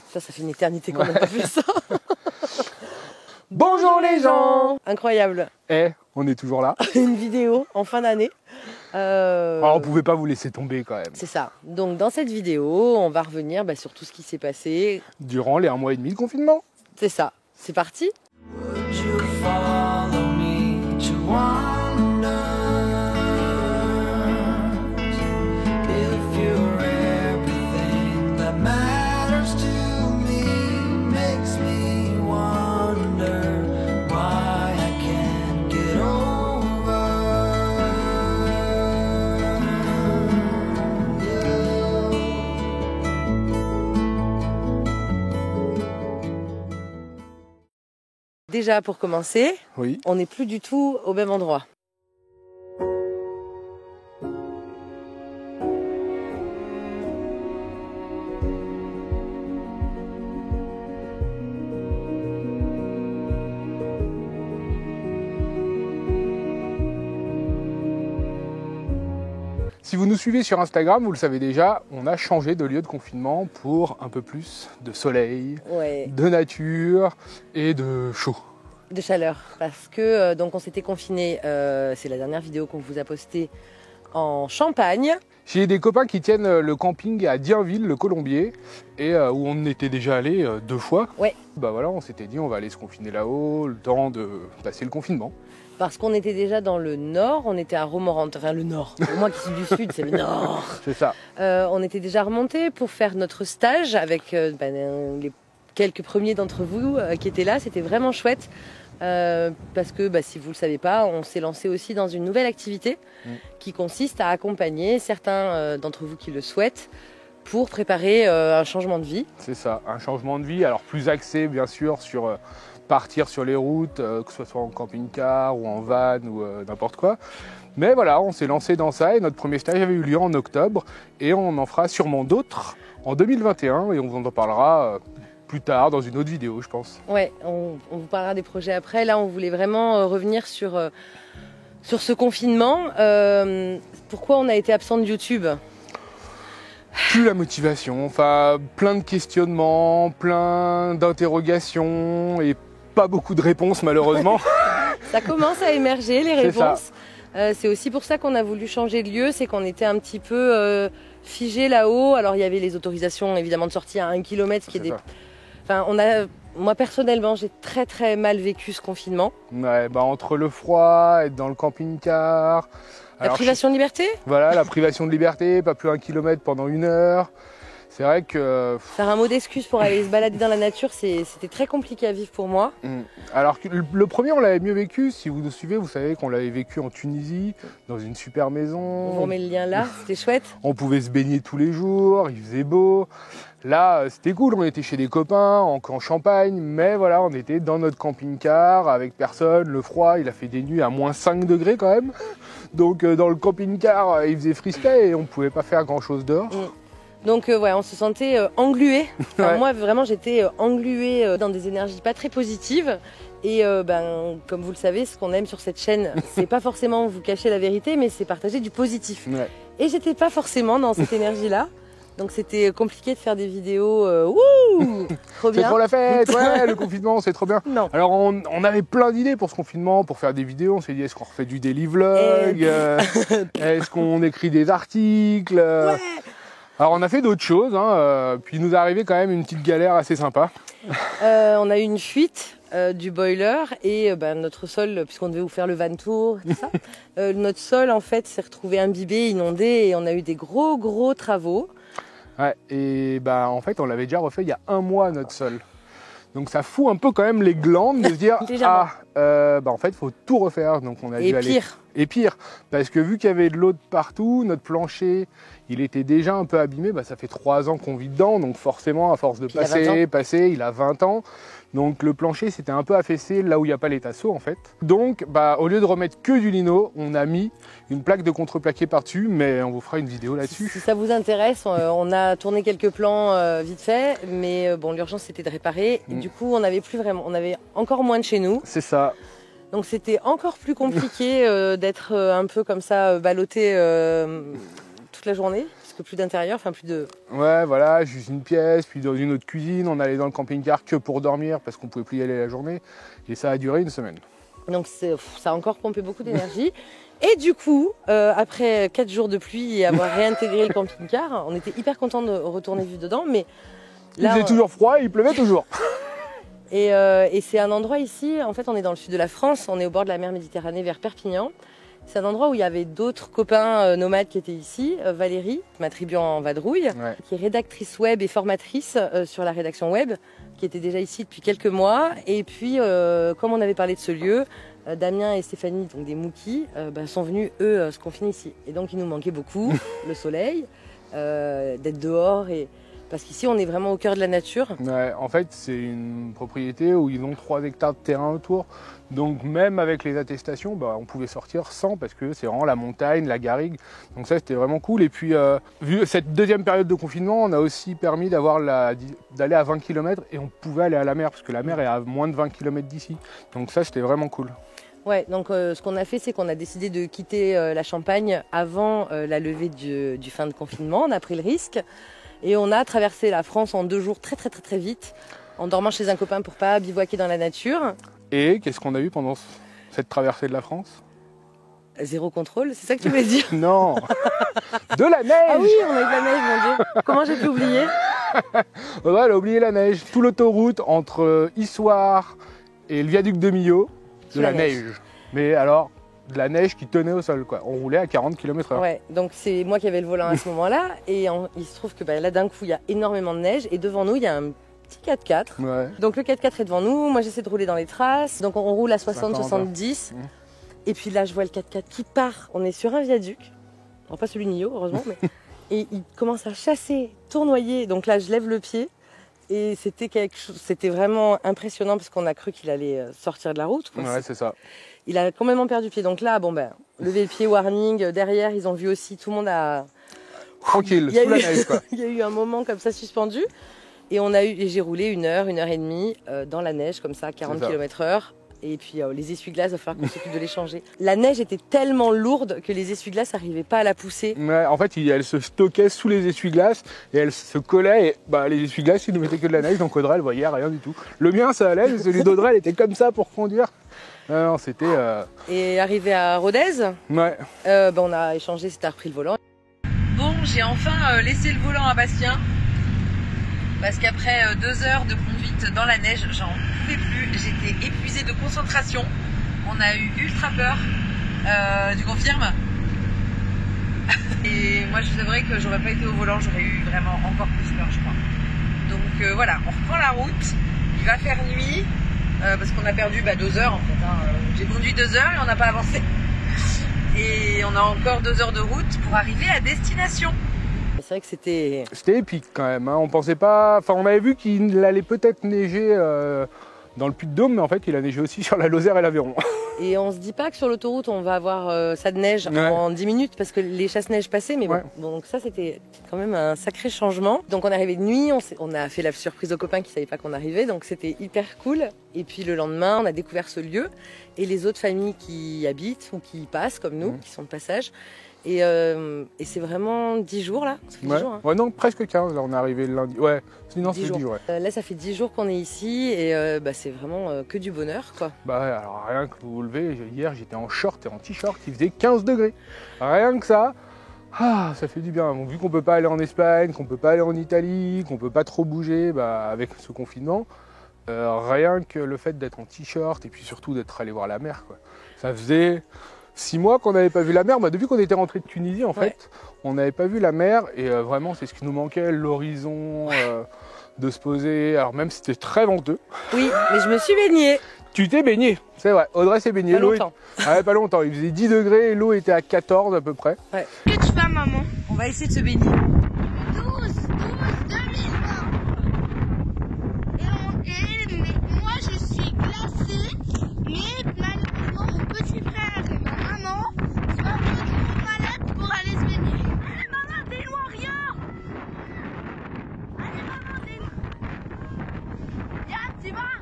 Ça fait une éternité qu'on n'a pas fait ça. Bonjour les gens. Incroyable. On est toujours là. Une vidéo en fin d'année. On pouvait pas vous laisser tomber quand même. C'est ça. Donc dans cette vidéo, on va revenir sur tout ce qui s'est passé durant les 1 mois et demi de confinement. C'est ça. C'est parti. Déjà pour commencer, oui. On n'est plus du tout au même endroit. Si vous nous suivez sur Instagram, vous le savez déjà, on a changé de lieu de confinement pour un peu plus de soleil, de nature et de chaud. De chaleur, parce que donc on s'était confiné, c'est la dernière vidéo qu'on vous a postée en Champagne. J'ai des copains qui tiennent le camping à Dienville, le Colombier, et où on était déjà allé 2 fois. Ouais. Voilà, on s'était dit on va aller se confiner là-haut, le temps de passer le confinement. Parce qu'on était déjà dans le nord, on était à Romorantin, enfin le nord. Pour moi qui suis du sud, c'est le nord. C'est ça. On était déjà remonté pour faire notre stage avec les quelques premiers d'entre vous qui étaient là. C'était vraiment chouette parce que si vous ne le savez pas, on s'est lancé aussi dans une nouvelle activité qui consiste à accompagner certains d'entre vous qui le souhaitent pour préparer un changement de vie. C'est ça, un changement de vie, alors plus axé bien sûr sur partir sur les routes, que ce soit en camping-car ou en van ou n'importe quoi. Mais voilà, on s'est lancé dans ça et notre premier stage avait eu lieu en octobre et on en fera sûrement d'autres en 2021 et on vous en parlera plus tard dans une autre vidéo, je pense. Ouais, on vous parlera des projets après. Là, on voulait vraiment revenir sur ce confinement. Pourquoi on a été absent de YouTube ? Plus la motivation, enfin plein de questionnements, plein d'interrogations et pas beaucoup de réponses malheureusement. Ça commence à émerger les réponses. C'est aussi pour ça qu'on a voulu changer de lieu, c'est qu'on était un petit peu figé là-haut. Alors il y avait les autorisations évidemment de sortie à 1 km, ce qui est des... Enfin, moi personnellement, j'ai très très mal vécu ce confinement. Ouais, entre le froid, être dans le camping-car. La privation de liberté ? Voilà, la privation de liberté, pas plus 1 km pendant 1 heure. C'est vrai que... Faire un mot d'excuse pour aller se balader dans la nature, c'était très compliqué à vivre pour moi. Alors que le premier, on l'avait mieux vécu. Si vous nous suivez, vous savez qu'on l'avait vécu en Tunisie, dans une super maison. On vous remet le lien là, c'était chouette. On pouvait se baigner tous les jours, il faisait beau. Là, c'était cool, on était chez des copains, en Champagne, mais voilà, on était dans notre camping-car, avec personne, le froid, il a fait des nuits à moins 5 degrés quand même. Donc dans le camping-car, il faisait frisquet et on ne pouvait pas faire grand-chose dehors. Donc on se sentait englué. Enfin, moi vraiment j'étais engluée dans des énergies pas très positives. Et comme vous le savez, ce qu'on aime sur cette chaîne, c'est pas forcément vous cacher la vérité, mais c'est partager du positif. Ouais. Et j'étais pas forcément dans cette énergie-là. Donc c'était compliqué de faire des vidéos. Trop bien. C'est trop la fête, ouais, le confinement, c'est trop bien. Non. Alors on avait plein d'idées pour ce confinement, pour faire des vidéos. On s'est dit, est-ce qu'on refait du daily vlog, est-ce qu'on écrit des articles Ouais. Alors on a fait d'autres choses, puis il nous est arrivé quand même une petite galère assez sympa. On a eu une fuite du boiler et notre sol, puisqu'on devait vous faire le van tour, tout ça, notre sol en fait s'est retrouvé imbibé, inondé et on a eu des gros travaux. Ouais, et en fait on l'avait déjà refait il y a 1 mois notre sol. Donc ça fout un peu quand même les glandes de se dire en fait il faut tout refaire. Donc on a dû aller... Et pire, parce que vu qu'il y avait de l'eau de partout, notre plancher, il était déjà un peu abîmé. Ça fait 3 ans qu'on vit dedans, donc forcément, à force de passer, il a 20 ans. Donc le plancher, c'était un peu affaissé là où il n'y a pas les tasseaux en fait. Donc au lieu de remettre que du lino, on a mis une plaque de contreplaqué par-dessus, mais on vous fera une vidéo là-dessus. Si ça vous intéresse, on a tourné quelques plans vite fait, mais l'urgence c'était de réparer. Et du coup, on avait encore moins de chez nous. C'est ça. Donc c'était encore plus compliqué d'être un peu comme ça ballotté toute la journée. Parce presque plus d'intérieur, enfin plus de... Ouais, voilà, juste une pièce, puis dans une autre cuisine. On allait dans le camping-car que pour dormir parce qu'on pouvait plus y aller la journée. Et ça a duré une semaine. Donc ça a encore pompé beaucoup d'énergie. Et du coup, après 4 jours de pluie et avoir réintégré le camping-car, on était hyper contents de retourner vivre dedans. Mais là, il faisait toujours froid et il pleuvait toujours. Et c'est un endroit ici, en fait on est dans le sud de la France, on est au bord de la mer Méditerranée vers Perpignan. C'est un endroit où il y avait d'autres copains nomades qui étaient ici. Valérie, ma tribu en vadrouille, qui est rédactrice web et formatrice sur la rédaction web, qui était déjà ici depuis quelques mois. Et puis, comme on avait parlé de ce lieu, Damien et Stéphanie, donc des Moukis, sont venus, eux, se confiner ici. Et donc, il nous manquait beaucoup le soleil, d'être dehors. Parce qu'ici, on est vraiment au cœur de la nature. Ouais, en fait, c'est une propriété où ils ont 3 hectares de terrain autour. Donc, même avec les attestations, on pouvait sortir sans parce que c'est vraiment la montagne, la garrigue. Donc ça, c'était vraiment cool. Et puis, vu cette deuxième période de confinement, on a aussi permis d'aller à 20 km et on pouvait aller à la mer parce que la mer est à moins de 20 km d'ici. Donc ça, c'était vraiment cool. Ouais, donc ce qu'on a fait, c'est qu'on a décidé de quitter la Champagne avant la levée du fin de confinement. On a pris le risque. Et on a traversé la France en 2 jours très vite, en dormant chez un copain pour pas bivouaquer dans la nature. Et qu'est-ce qu'on a eu pendant cette traversée de la France? 0 contrôle, c'est ça que tu voulais dire? Non. De la neige. Ah oui, on a eu de la neige, mon Dieu. Comment j'ai pu oublier? Audrey, elle a oublié la neige. Toute l'autoroute entre Issoire et le viaduc de Millau, de la neige. Mais alors, de la neige qui tenait au sol, quoi. On roulait à 40 km/h. Ouais, donc c'est moi qui avais le volant à ce moment-là. Et il se trouve que là, d'un coup, il y a énormément de neige. Et devant nous, il y a un petit 4x4. Ouais. Donc le 4x4 est devant nous. Moi, j'essaie de rouler dans les traces. Donc on roule à 60-70. Et puis là, je vois le 4x4 qui part. On est sur un viaduc. Alors, pas celui de Millau, heureusement. Mais... et il commence à chasser, tournoyer. Donc là, je lève le pied. Et c'était vraiment impressionnant parce qu'on a cru qu'il allait sortir de la route, quoi. Ouais, c'est ça. Il a complètement perdu pied. Donc là, lever le pied, warning. Derrière, ils ont vu aussi, tout le monde a... Tranquille, sous la neige, quoi. Il y a eu un moment comme ça suspendu. Et j'ai roulé 1 heure, 1h30 dans la neige, comme ça, à 40 km/h. Et puis les essuie-glaces, il va falloir qu'on s'occupe de les changer. La neige était tellement lourde que les essuie-glaces n'arrivaient pas à la pousser. Ouais, en fait, elle se stockait sous les essuie-glaces et elle se collait. Et les essuie-glaces, ils ne mettaient que de la neige, donc Audrey, elle voyait rien du tout. Le mien, ça allait, mais celui d'Audrey, elle était comme ça pour conduire. Non, c'était... Et arrivé à Rodez, on a échangé, c'était repris le volant. Bon, j'ai enfin laissé le volant à Bastien. Parce qu'après 2 heures de conduite dans la neige, j'en pouvais plus. J'étais épuisée de concentration. On a eu ultra peur. Tu confirmes? Et moi, je vous avouerai que j'aurais pas été au volant, j'aurais eu vraiment encore plus peur, je crois. Donc voilà, on reprend la route. Il va faire nuit. Parce qu'on a perdu 2 heures en fait. J'ai conduit 2 heures et on n'a pas avancé. Et on a encore 2 heures de route pour arriver à destination. C'est vrai que c'était épique quand même. On pensait pas. Enfin, on avait vu qu'il allait peut-être neiger dans le Puy-de-Dôme, mais en fait, il a neigé aussi sur la Lozère et l'Aveyron. Et on se dit pas que sur l'autoroute, on va avoir ça de neige en 10 minutes parce que les chasse-neige passaient. Mais bon, donc ça, c'était quand même un sacré changement. Donc on est arrivé de nuit, on a fait la surprise aux copains qui savaient pas qu'on arrivait. Donc c'était hyper cool. Et puis le lendemain, on a découvert ce lieu et les autres familles qui y habitent ou qui y passent comme nous, qui sont de passage. Et c'est vraiment 10 jours là. Ça fait 10 jours, hein. Ouais, non, presque 15. Là, on est arrivé le lundi. Ouais, sinon c'est 10 jours. Là, ça fait 10 jours qu'on est ici et c'est vraiment que du bonheur, quoi. Alors rien que vous vous levez, hier j'étais en short et en t-shirt, il faisait 15 degrés. Rien que ça, ça fait du bien. Bon, vu qu'on peut pas aller en Espagne, qu'on peut pas aller en Italie, qu'on peut pas trop bouger avec ce confinement, rien que le fait d'être en t-shirt et puis surtout d'être allé voir la mer, quoi. Ça faisait 6 mois qu'on n'avait pas vu la mer. Depuis qu'on était rentré de Tunisie, en fait, on n'avait pas vu la mer. Et vraiment, c'est ce qui nous manquait, l'horizon, de se poser. Alors même si c'était très venteux. Oui, mais je me suis baignée. Tu t'es baignée, c'est vrai. Audrey s'est baignée. Pas longtemps. Pas longtemps. Il faisait 10 degrés et l'eau était à 14 à peu près. Ouais. Que tu fais, maman? On va essayer de se baigner. 12 2020. Et moi, je suis glacée. Mais malheureusement, mon petit frère et ma maman sont un peu trop malades pour aller se baigner. Allez, maman, dis-nous rien. Allez, maman, dis-nous. Yann, tu vas?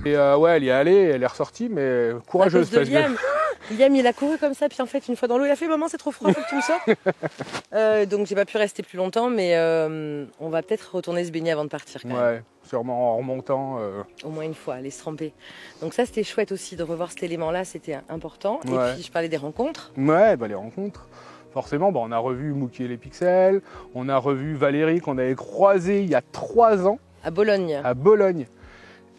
Et ouais, elle y est allée, elle est ressortie, mais courageuse. Parce que Liam, il a couru comme ça, puis en fait, une fois dans l'eau, il a fait « Maman, c'est trop froid, faut que tu me sortes ». Donc j'ai pas pu rester plus longtemps, mais on va peut-être retourner se baigner avant de partir quand même. Ouais, sûrement en remontant. Au moins une fois, aller se tremper. Donc ça, c'était chouette aussi de revoir cet élément-là, c'était important. Ouais. Et puis je parlais des rencontres. Ouais, bah les rencontres. Forcément, on a revu Mookie et les Pixels, on a revu Valérie qu'on avait croisée il y a 3 ans. À Bologne. À Bologne.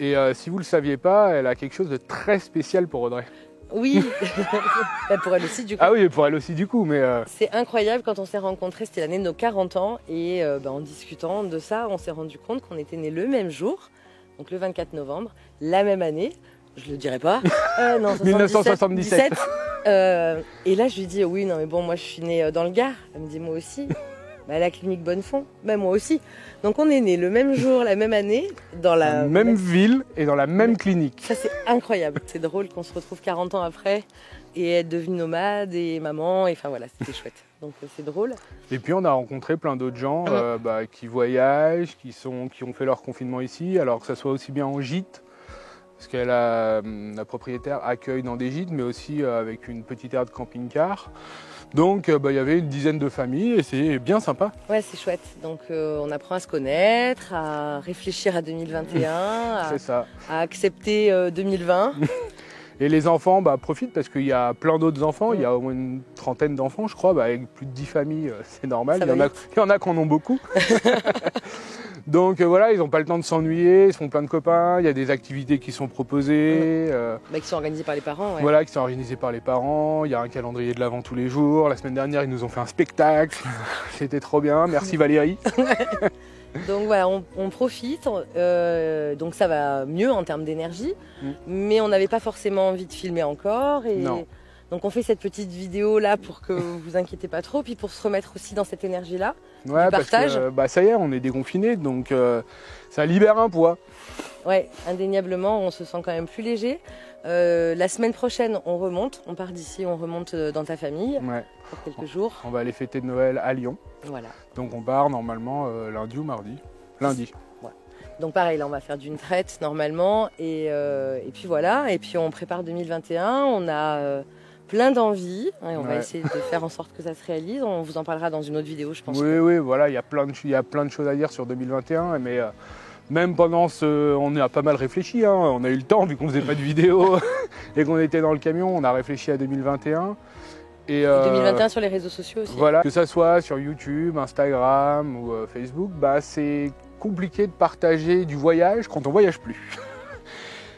Et si vous ne le saviez pas, elle a quelque chose de très spécial pour Audrey. Oui, pour elle aussi du coup. Ah oui, pour elle aussi du coup, mais... C'est incroyable, quand on s'est rencontrés, c'était l'année de nos 40 ans, et en discutant de ça, on s'est rendu compte qu'on était nés le même jour, donc le 24 novembre, la même année, je le dirai pas, non, 1977. Et là je lui dis, oui, non mais bon, moi je suis née dans le Gard, elle me dit moi aussi. À la clinique Bonnefond, moi aussi. Donc on est nés le même jour, la même année, dans la même ville et dans la même clinique. Ça c'est incroyable, c'est drôle qu'on se retrouve 40 ans après et être devenu nomade et maman, et enfin voilà, c'était chouette. Donc c'est drôle. Et puis on a rencontré plein d'autres gens qui voyagent, qui ont fait leur confinement ici, alors que ça soit aussi bien en gîte, parce que la propriétaire accueille dans des gîtes, mais aussi avec une petite aire de camping-car. Donc il y avait une dizaine de familles et c'est bien sympa. Ouais, c'est chouette. Donc on apprend à se connaître, à réfléchir à 2021, à accepter 2020. Et les enfants profitent parce qu'il y a plein d'autres enfants, il y a au moins une trentaine d'enfants je crois, avec plus de 10 familles, c'est normal, il y en a qui en ont beaucoup. Donc voilà, ils n'ont pas le temps de s'ennuyer, ils se font plein de copains, il y a des activités qui sont proposées. Qui sont organisées par les parents. Ouais. Voilà, qui sont organisées par les parents, il y a un calendrier de l'Avent tous les jours. La semaine dernière, ils nous ont fait un spectacle, c'était trop bien, merci Valérie. Donc voilà, on profite, donc ça va mieux en termes d'énergie, mais on n'avait pas forcément envie de filmer encore. Et non. Donc on fait cette petite vidéo là pour que vous vous inquiétez pas trop, puis pour se remettre aussi dans cette énergie là, ouais, du partage. Parce que, ça y est, on est déconfinés, donc ça libère un poids. Ouais, indéniablement, on se sent quand même plus léger. La semaine prochaine, on remonte, on part d'ici, on remonte dans ta famille pour quelques jours. On va aller fêter de Noël à Lyon. Voilà. Donc on part normalement lundi ou mardi. Lundi. Ouais. Donc pareil, là on va faire d'une traite normalement, et puis voilà, et puis on prépare 2021, on a plein d'envies, et on va essayer de faire en sorte que ça se réalise. On vous en parlera dans une autre vidéo, je pense. Oui, voilà, il y a plein de choses à dire sur 2021, mais même pendant on a pas mal réfléchi, hein. On a eu le temps vu qu'on faisait pas de vidéo et qu'on était dans le camion, on a réfléchi à 2021. Et 2021 sur les réseaux sociaux aussi. Voilà, que ça soit sur YouTube, Instagram ou Facebook, c'est compliqué de partager du voyage quand on voyage plus.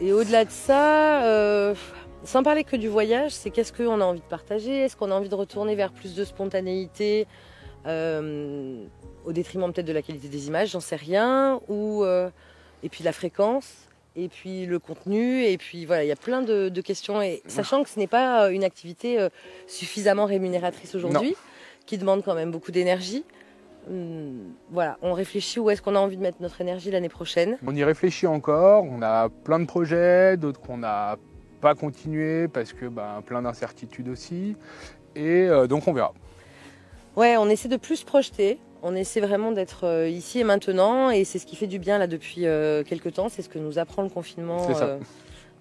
Et au-delà de ça, sans parler que du voyage, c'est qu'est-ce qu'on a envie de partager? Est-ce qu'on a envie de retourner vers plus de spontanéité au détriment peut-être de la qualité des images, j'en sais rien, et puis la fréquence, et puis le contenu, et puis voilà, il y a plein de questions, et sachant que ce n'est pas une activité suffisamment rémunératrice aujourd'hui, qui demande quand même beaucoup d'énergie. Voilà, on réfléchit où est-ce qu'on a envie de mettre notre énergie l'année prochaine. On y réfléchit encore, on a plein de projets, d'autres qu'on n'a pas continué parce que plein d'incertitudes aussi, et donc on verra. Ouais, on essaie de plus se projeter. On essaie vraiment d'être ici et maintenant, et c'est ce qui fait du bien là depuis quelques temps. C'est ce que nous apprend le confinement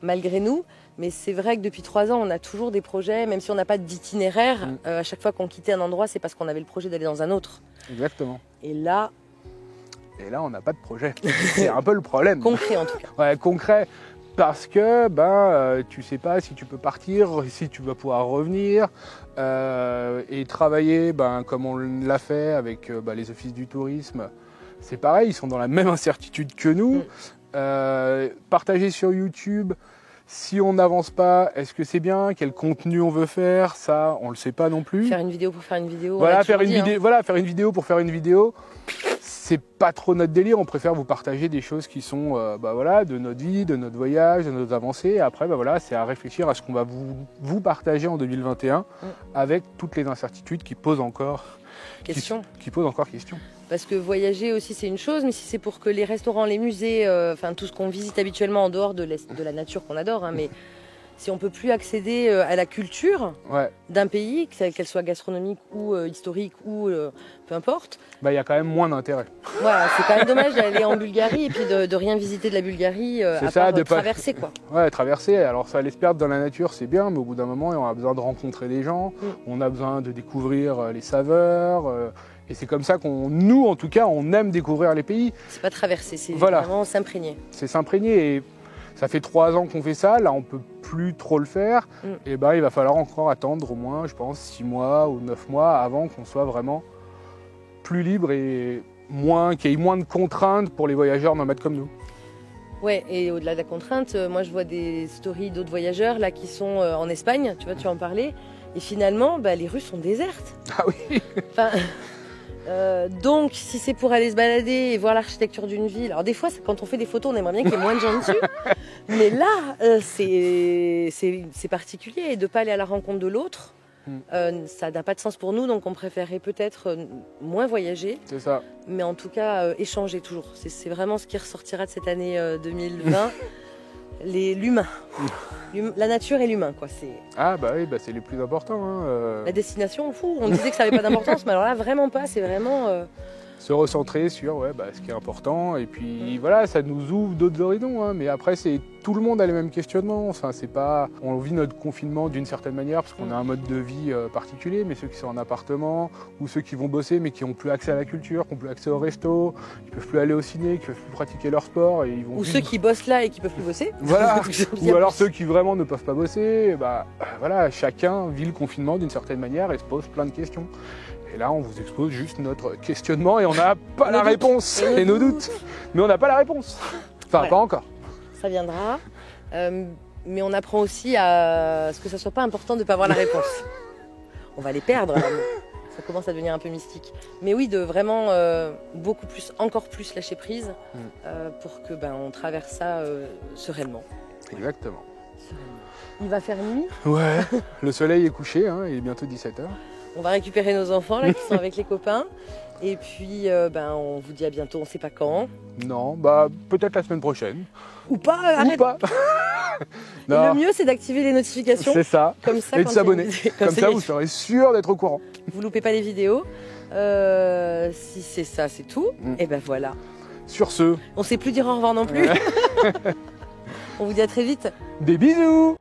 malgré nous. Mais c'est vrai que depuis 3 ans, on a toujours des projets, même si on n'a pas d'itinéraire. À chaque fois qu'on quittait un endroit, c'est parce qu'on avait le projet d'aller dans un autre. Exactement. Et là, on n'a pas de projet. C'est un peu le problème. Concret en tout cas. Ouais, concret. Parce que tu sais pas si tu peux partir, si tu vas pouvoir revenir et travailler comme on l'a fait avec les offices du tourisme. C'est pareil, ils sont dans la même incertitude que nous. Partager sur YouTube, si on n'avance pas, est-ce que c'est bien? Quel contenu on veut faire? Ça, on le sait pas non plus. Faire une vidéo pour faire une vidéo. Voilà, faire une vidéo pour faire une vidéo. C'est pas trop notre délire, on préfère vous partager des choses qui sont de notre vie, de notre voyage, de nos avancées. Et après, c'est à réfléchir à ce qu'on va vous partager en 2021 avec toutes les incertitudes qui posent encore question. Parce que voyager aussi, c'est une chose, mais si c'est pour que les restaurants, les musées, tout ce qu'on visite habituellement en dehors de la nature qu'on adore, mais si on peut plus accéder à la culture d'un pays, qu'elle soit gastronomique ou historique ou peu importe. Bah, il y a quand même moins d'intérêt. Voilà, c'est quand même dommage d'aller en Bulgarie et puis de rien visiter de la Bulgarie à part traverser, quoi. Ouais, traverser. Alors ça laisse perdre dans la nature, c'est bien, mais au bout d'un moment, on a besoin de rencontrer des gens, on a besoin de découvrir les saveurs. Et c'est comme ça nous, en tout cas, on aime découvrir les pays. C'est pas traverser, c'est vraiment s'imprégner. C'est s'imprégner. Et ça fait 3 ans qu'on fait ça, là on peut plus trop le faire. Et ben il va falloir encore attendre au moins, je pense, 6 mois ou 9 mois avant qu'on soit vraiment plus libre et qu'il y ait moins de contraintes pour les voyageurs nomades comme nous. Ouais, et au-delà de la contrainte, moi je vois des stories d'autres voyageurs là qui sont en Espagne, tu vois, tu en parlais, et finalement les rues sont désertes. Ah oui. Enfin, donc si c'est pour aller se balader et voir l'architecture d'une ville, alors des fois quand on fait des photos on aimerait bien qu'il y ait moins de gens dessus, mais là c'est particulier, et de ne pas aller à la rencontre de l'autre. Ça n'a pas de sens pour nous, donc on préférerait peut-être moins voyager. C'est ça. Mais en tout cas, échanger toujours. C'est vraiment ce qui ressortira de cette année 2020. L'humain. La nature et l'humain, quoi. Ah bah oui, c'est les plus importants. Hein. La destination, on disait que ça n'avait pas d'importance, mais alors là, vraiment pas. C'est vraiment... Se recentrer sur ce qui est important, et puis voilà, ça nous ouvre d'autres horizons, hein. Mais après tout le monde a les mêmes questionnements, enfin, on vit notre confinement d'une certaine manière parce qu'on a un mode de vie particulier, mais ceux qui sont en appartement ou ceux qui vont bosser mais qui n'ont plus accès à la culture, qui n'ont plus accès au resto, qui ne peuvent plus aller au ciné, qui ne peuvent plus pratiquer leur sport, et ils vont ceux qui bossent là et qui ne peuvent plus bosser. Voilà. Ou alors ceux qui vraiment ne peuvent pas bosser, voilà, chacun vit le confinement d'une certaine manière et se pose plein de questions. Et là, on vous expose juste notre questionnement et on n'a pas la réponse. Et nos doutes. Mais on n'a pas la réponse. Enfin, pas encore. Ça viendra. Mais on apprend aussi à ce que ça ne soit pas important de ne pas avoir la réponse. On va les perdre. Ça commence à devenir un peu mystique. Mais oui, de vraiment beaucoup plus, encore plus lâcher prise pour que on traverse ça sereinement. Exactement. Il va faire nuit. Ouais, le soleil est couché, hein, il est bientôt 17h. On va récupérer nos enfants là, qui sont avec les copains. Et puis, on vous dit à bientôt, on ne sait pas quand. Non, peut-être la semaine prochaine. Ou pas, arrête. Ou pas. Le mieux, c'est d'activer les notifications. C'est ça. Comme ça, et de s'abonner. Comme ça, vous serez sûr d'être au courant. Vous loupez pas les vidéos. Si c'est ça, c'est tout. Et voilà. Sur ce... On ne sait plus dire au revoir non plus. On vous dit à très vite. Des bisous.